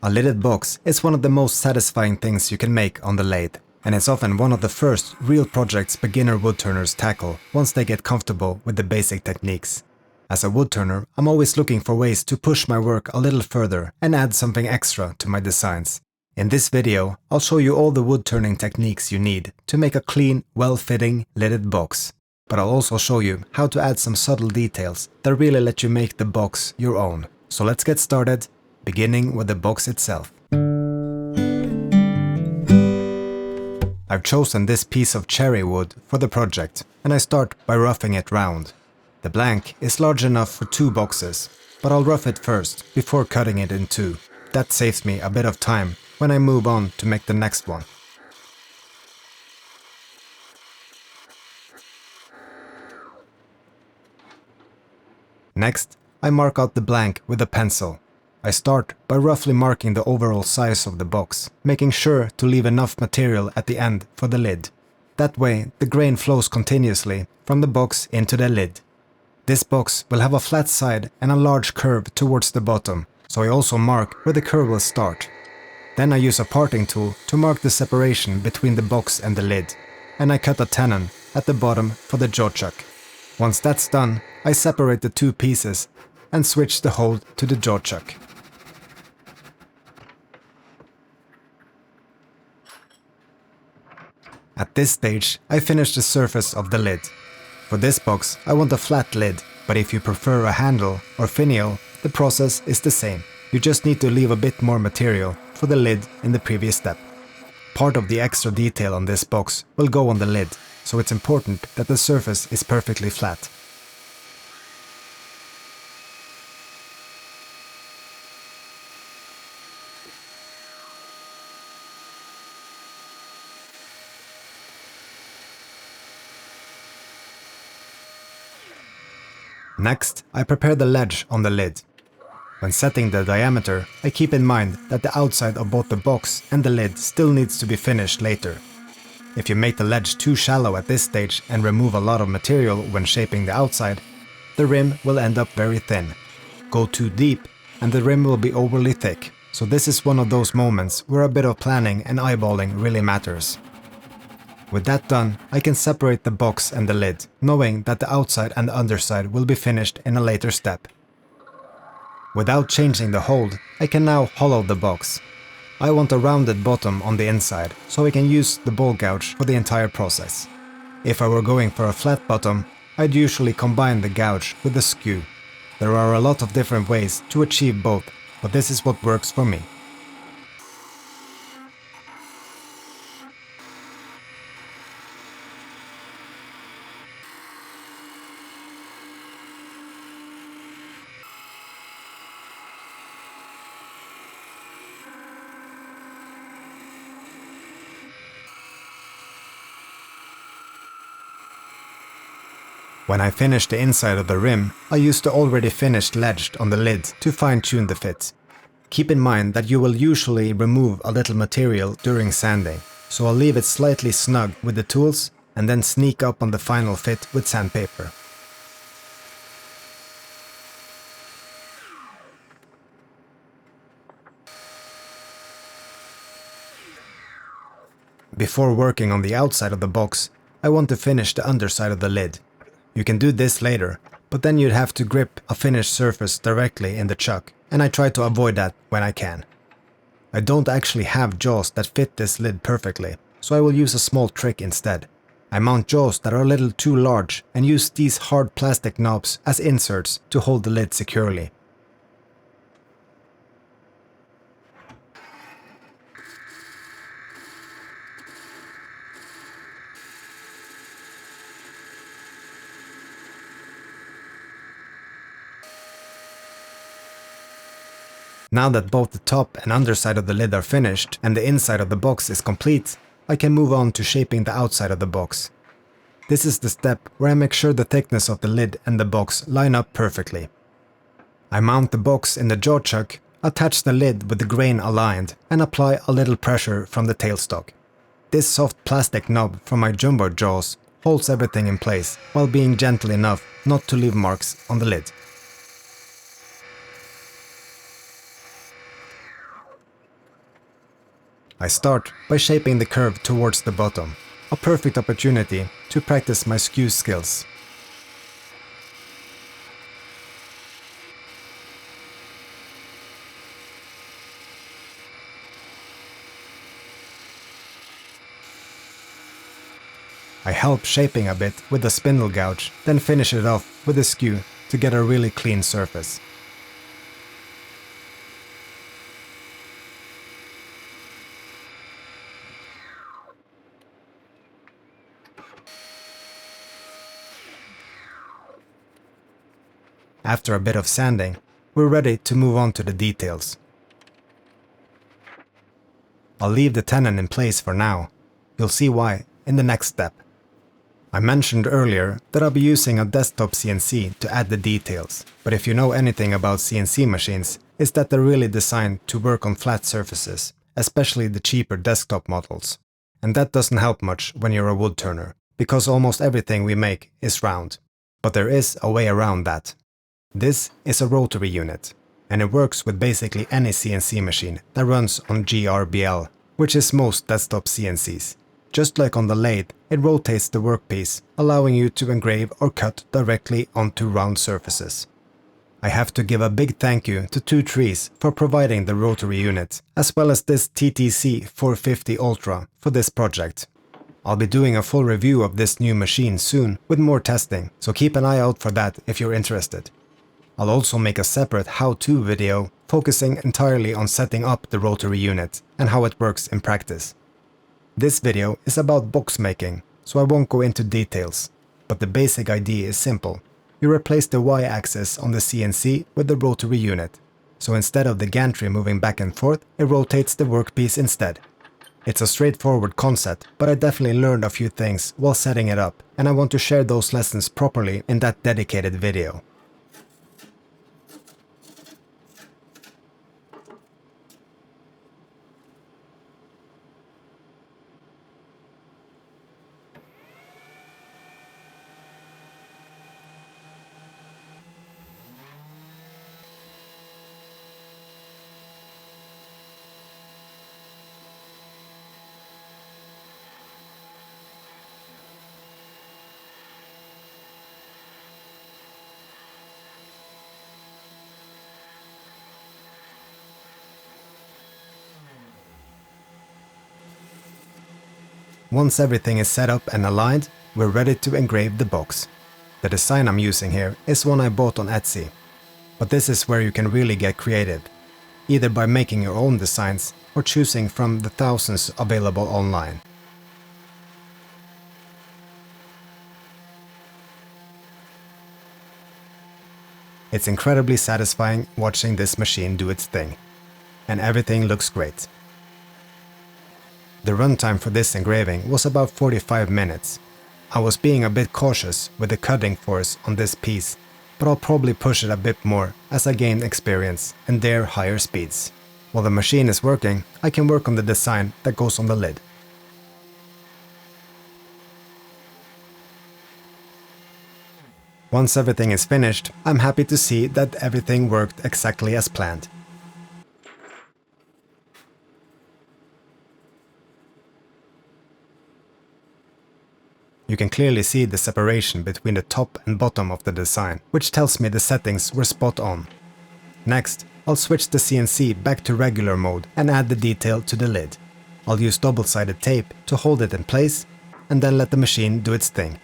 A lidded box is one of the most satisfying things you can make on the lathe, and it's often one of the first real projects beginner woodturners tackle once they get comfortable with the basic techniques. As a woodturner, I'm always looking for ways to push my work a little further and add something extra to my designs. In this video, I'll show you all the woodturning techniques you need to make a clean, well-fitting lidded box. But I'll also show you how to add some subtle details that really let you make the box your own. So let's get started, beginning with the box itself. I've chosen this piece of cherry wood for the project, and I start by roughing it round. The blank is large enough for 2 boxes, but I'll rough it first before cutting it in 2. That saves me a bit of time when I move on to make the next one. Next, I mark out the blank with a pencil. I start by roughly marking the overall size of the box, making sure to leave enough material at the end for the lid. That way, the grain flows continuously from the box into the lid. This box will have a flat side and a large curve towards the bottom, so I also mark where the curve will start. Then I use a parting tool to mark the separation between the box and the lid, and I cut a tenon at the bottom for the jaw chuck. Once that's done, I separate the 2 pieces and switch the hold to the jaw chuck. At this stage, I finish the surface of the lid. For this box, I want a flat lid, but if you prefer a handle or finial, the process is the same. You just need to leave a bit more material for the lid in the previous step. Part of the extra detail on this box will go on the lid, so it's important that the surface is perfectly flat. Next, I prepare the ledge on the lid. When setting the diameter, I keep in mind that the outside of both the box and the lid still needs to be finished later. If you make the ledge too shallow at this stage and remove a lot of material when shaping the outside, the rim will end up very thin. Go too deep and the rim will be overly thick, so this is one of those moments where a bit of planning and eyeballing really matters. With that done, I can separate the box and the lid, knowing that the outside and the underside will be finished in a later step. Without changing the hold, I can now hollow the box. I want a rounded bottom on the inside, so I can use the ball gouge for the entire process. If I were going for a flat bottom, I'd usually combine the gouge with the skew. There are a lot of different ways to achieve both, but this is what works for me. When I finish the inside of the rim, I use the already finished ledge on the lid to fine-tune the fit. Keep in mind that you will usually remove a little material during sanding, so I'll leave it slightly snug with the tools and then sneak up on the final fit with sandpaper. Before working on the outside of the box, I want to finish the underside of the lid. You can do this later, but then you'd have to grip a finished surface directly in the chuck, and I try to avoid that when I can. I don't actually have jaws that fit this lid perfectly, so I will use a small trick instead. I mount jaws that are a little too large and use these hard plastic knobs as inserts to hold the lid securely. Now that both the top and underside of the lid are finished and the inside of the box is complete, I can move on to shaping the outside of the box. This is the step where I make sure the thickness of the lid and the box line up perfectly. I mount the box in the jaw chuck, attach the lid with the grain aligned, and apply a little pressure from the tailstock. This soft plastic knob from my jumbo jaws holds everything in place while being gentle enough not to leave marks on the lid. I start by shaping the curve towards the bottom, a perfect opportunity to practice my skew skills. I help shaping a bit with the spindle gouge, then finish it off with a skew to get a really clean surface. After a bit of sanding, we're ready to move on to the details. I'll leave the tenon in place for now. You'll see why in the next step. I mentioned earlier that I'll be using a desktop CNC to add the details, but if you know anything about CNC machines, it's that they're really designed to work on flat surfaces, especially the cheaper desktop models. And that doesn't help much when you're a woodturner, because almost everything we make is round. But there is a way around that. This is a rotary unit, and it works with basically any CNC machine that runs on GRBL, which is most desktop CNCs. Just like on the lathe, it rotates the workpiece, allowing you to engrave or cut directly onto round surfaces. I have to give a big thank you to Two Trees for providing the rotary unit, as well as this TTC 450 Ultra for this project. I'll be doing a full review of this new machine soon with more testing, so keep an eye out for that if you're interested. I'll also make a separate how-to video focusing entirely on setting up the rotary unit and how it works in practice. This video is about box making, so I won't go into details, but the basic idea is simple. You replace the Y-axis on the CNC with the rotary unit, so instead of the gantry moving back and forth, it rotates the workpiece instead. It's a straightforward concept, but I definitely learned a few things while setting it up, and I want to share those lessons properly in that dedicated video. Once everything is set up and aligned, we're ready to engrave the box. The design I'm using here is one I bought on Etsy. But this is where you can really get creative, either by making your own designs or choosing from the thousands available online. It's incredibly satisfying watching this machine do its thing, and everything looks great. The runtime for this engraving was about 45 minutes. I was being a bit cautious with the cutting force on this piece, but I'll probably push it a bit more as I gain experience and dare higher speeds. While the machine is working, I can work on the design that goes on the lid. Once everything is finished, I'm happy to see that everything worked exactly as planned. You can clearly see the separation between the top and bottom of the design, which tells me the settings were spot on. Next, I'll switch the CNC back to regular mode and add the detail to the lid. I'll use double-sided tape to hold it in place, and then let the machine do its thing.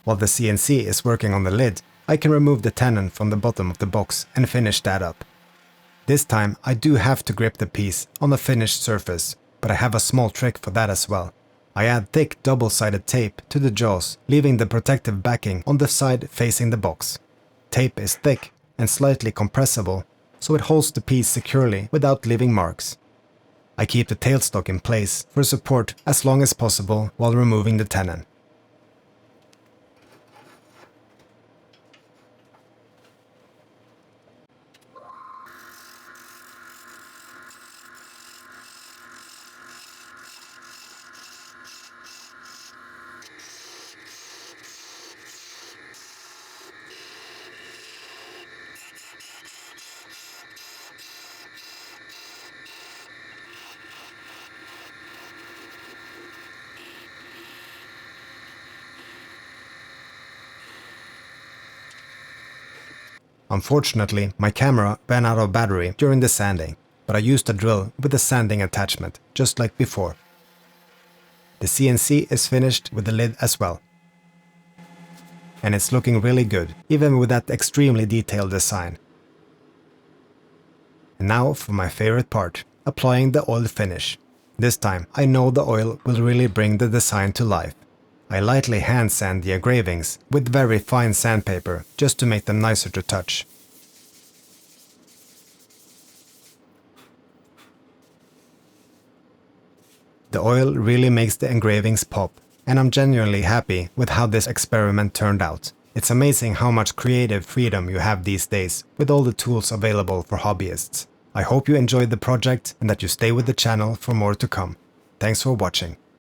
While the CNC is working on the lid, I can remove the tenon from the bottom of the box and finish that up. This time I do have to grip the piece on the finished surface, but I have a small trick for that as well. I add thick double-sided tape to the jaws, leaving the protective backing on the side facing the box. Tape is thick and slightly compressible, so it holds the piece securely without leaving marks. I keep the tailstock in place for support as long as possible while removing the tenon. Unfortunately, my camera ran out of battery during the sanding, but I used a drill with the sanding attachment, just like before. The CNC is finished with the lid as well. And it's looking really good, even with that extremely detailed design. And now for my favorite part, applying the oil finish. This time I know the oil will really bring the design to life. I lightly hand sand the engravings with very fine sandpaper just to make them nicer to touch. The oil really makes the engravings pop, and I'm genuinely happy with how this experiment turned out. It's amazing how much creative freedom you have these days with all the tools available for hobbyists. I hope you enjoyed the project and that you stay with the channel for more to come. Thanks for watching.